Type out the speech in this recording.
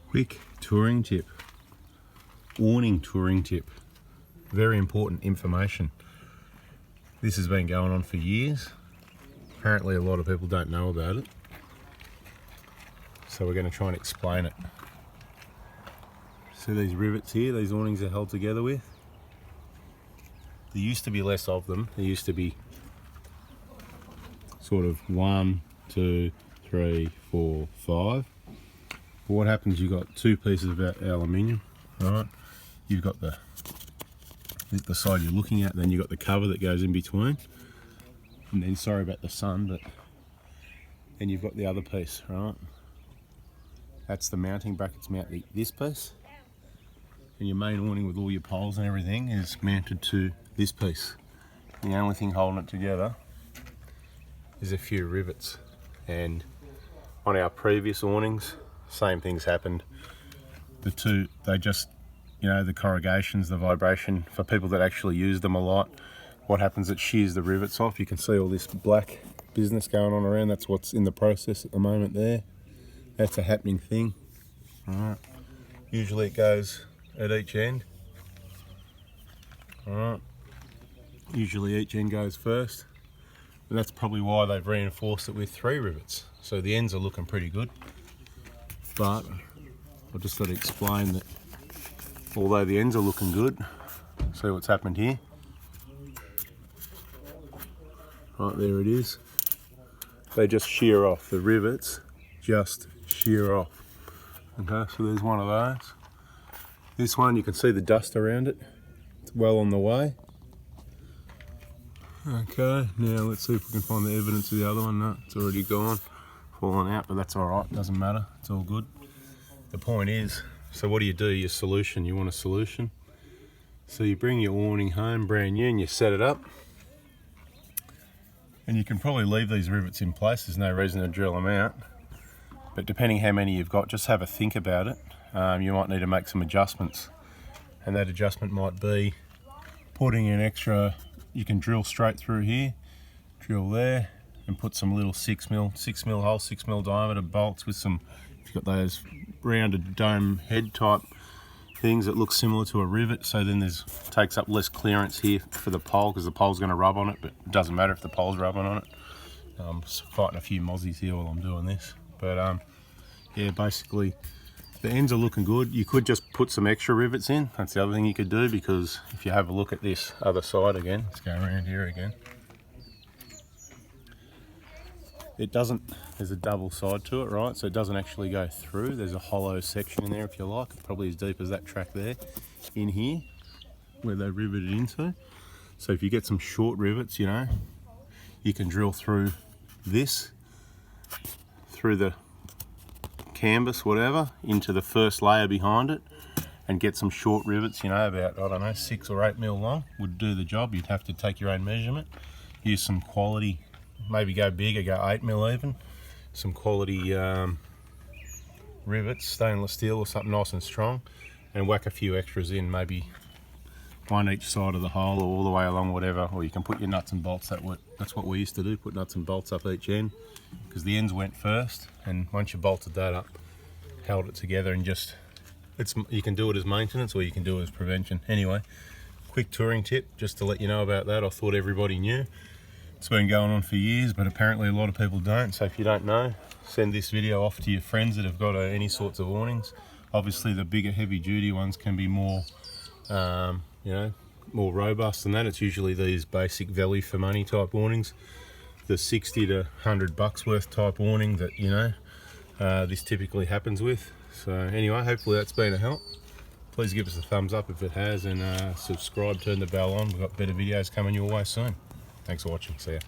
Quick touring tip, awning touring tip, very important information. This has been going on for years. Apparently a lot of people don't know about it, so we're going to try and explain it. See these rivets here, these awnings are held together with? There used to be less of them. There used to be sort of 1, 2, 3, 4, 5. But what happens, you've got two pieces of aluminium, right? You've got the side you're looking at, then you've got the cover that goes in between. And then, sorry about the sun, but then you've got the other piece, right? That's the mounting brackets mount this piece. And your main awning with all your poles and everything is mounted to this piece. The only thing holding it together is a few rivets. And on our previous awnings, same things happened. The two, they just, the corrugations, the vibration, for people that actually use them a lot, what happens, it shears the rivets off. You can see all this black business going on around. That's what's in the process at the moment there. That's a happening thing. All right. Usually it goes at each end. All right. Usually each end goes first. And that's probably why they've reinforced it with 3 rivets. So the ends are looking pretty good. But I've just got to explain that although the ends are looking good, see what's happened here. Right, there it is. They just shear off. The rivets just shear off. Okay, so there's one of those. This one, you can see the dust around it. It's well on the way. Okay, now let's see if we can find the evidence of the other one. No, it's already gone, fallen out, but that's all right, doesn't matter, it's all good. The point is, so what do? Your solution, you want a solution. So you bring your awning home brand new and you set it up. And you can probably leave these rivets in place, there's no reason to drill them out. But depending how many you've got, just have a think about it. You might need to make some adjustments. And that adjustment might be putting an extra, you can drill straight through here, drill there, and put some little 6 mil hole, 6 mil diameter bolts with some, if you've got those rounded dome head type things that look similar to a rivet, so then takes up less clearance here for the pole, because the pole's going to rub on it, but it doesn't matter if the pole's rubbing on it. I'm just fighting a few mozzies here while I'm doing this. But yeah, basically the ends are looking good. You could just put some extra rivets in. That's the other thing you could do, because if you have a look at this other side again, let's go around here again. It doesn't, there's a double side to it, right? So it doesn't actually go through. There's a hollow section in there, if you like, probably as deep as that track there, in here, where they riveted into. So if you get some short rivets, you can drill through this, through the canvas, whatever, into the first layer behind it, and get some short rivets, about, I don't know, 6 or 8 mil long, would do the job. You'd have to take your own measurement, use some quality, maybe go bigger, go 8 mil even, some quality rivets, stainless steel or something nice and strong, and whack a few extras in, maybe one each side of the hole or all the way along, whatever. Or you can put your nuts and bolts, that's what we used to do, put nuts and bolts up each end, because the ends went first, and once you bolted that up, held it together, and just, you can do it as maintenance or you can do it as prevention. Anyway, quick touring tip just to let you know about that. I thought everybody knew. It's been going on for years, but apparently a lot of people don't. So if you don't know, send this video off to your friends that have got any sorts of awnings. Obviously the bigger heavy duty ones can be more, more robust than that. It's usually these basic value for money type awnings, the 60 to 100 bucks worth type awning that, this typically happens with. So anyway, hopefully that's been a help. Please give us a thumbs up if it has, and subscribe, turn the bell on. We've got better videos coming your way soon. Thanks for watching. See ya.